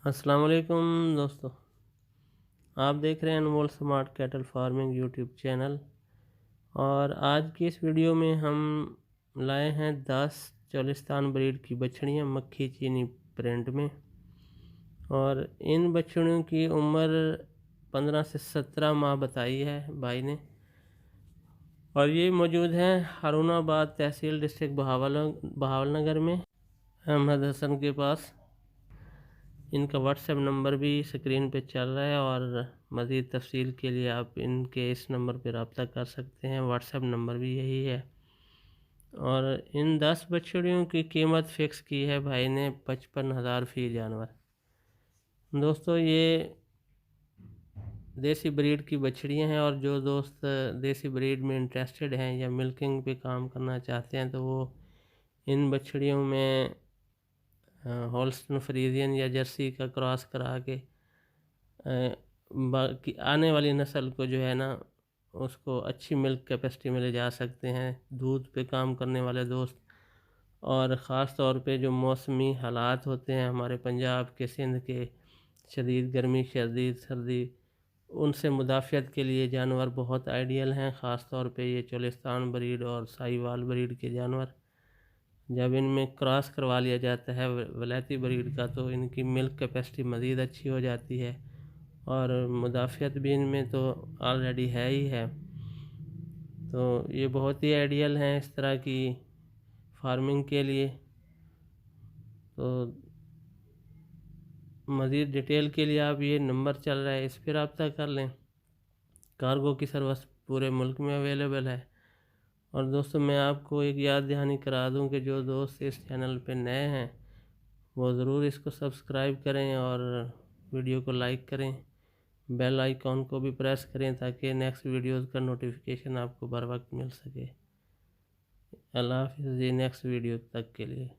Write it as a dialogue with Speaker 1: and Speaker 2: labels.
Speaker 1: अस्सलाम वालेकुम दोस्तों, आप देख रहे हैं Anmol smart cattle farming YouTube channel. और आज की इस वीडियो में हम लाए हैं 10 चोलिस्तान ब्रीड की बछड़ियाँ मक्खी चीनी प्रिंट में। और इन बछड़ियों की उम्र 15 से 17 माह बताई है भाई ने। और ये मौजूद हैं हारूनाबाद तहसील डिस्ट्रिक्ट बहावलनगर में, अहमद हसन के पास। इनका व्हाट्सएप नंबर भी स्क्रीन पे चल रहा है और मज़ीद तफसील के लिए आप इनके इस नंबर पर रब्ता कर सकते हैं। व्हाट्सएप नंबर भी यही है। और इन 10 बछड़ियों की कीमत फ़िक्स की है भाई ने 55,000 फ़ी जानवर। दोस्तों, ये देसी ब्रीड की बछड़ियाँ हैं और जो दोस्त देसी ब्रीड में इंटरेस्टेड हैं या मिल्किंग पे काम करना चाहते हैं तो वो इन बछड़ियों में होल्स्टन फ्रीजियन या जर्सी का क्रॉस करा के बाकी आने वाली नस्ल को जो है ना उसको अच्छी मिल्क कैपेसिटी में ले जा सकते हैं। दूध पे काम करने वाले दोस्त और ख़ास तौर पे जो मौसमी हालात होते हैं हमारे पंजाब के, सिंध के, शदीद गर्मी शदीद सर्दी, उनसे मुदाफ़ियत के लिए जानवर बहुत आइडियल हैं। ख़ास तौर पे ये चोलिस्तान ब्रीड और साहिवाल ब्रीड के जानवर जब इनमें क्रॉस करवा लिया जाता है वलैती ब्रीड का तो इनकी मिल्क कैपेसिटी मज़ीद अच्छी हो जाती है और मुदाफ़ियत भी इनमें तो ऑलरेडी है ही है। तो ये बहुत ही आइडियल हैं इस तरह की फार्मिंग के लिए। तो मज़ीद डिटेल के लिए आप ये नंबर चल रहा है इस पर रब्ता कर लें। कार्गो की सर्विस पूरे मुल्क में अवेलेबल है। और दोस्तों, मैं आपको एक याद दहानी करा दूं कि जो दोस्त इस चैनल पे नए हैं वो ज़रूर इसको सब्सक्राइब करें और वीडियो को लाइक करें, बेल आइकॉन को भी प्रेस करें ताकि नेक्स्ट वीडियोज़ का नोटिफिकेशन आपको बर वक्त मिल सके। अल्लाह हाफ़िज़ जी, नेक्स्ट वीडियो तक के लिए।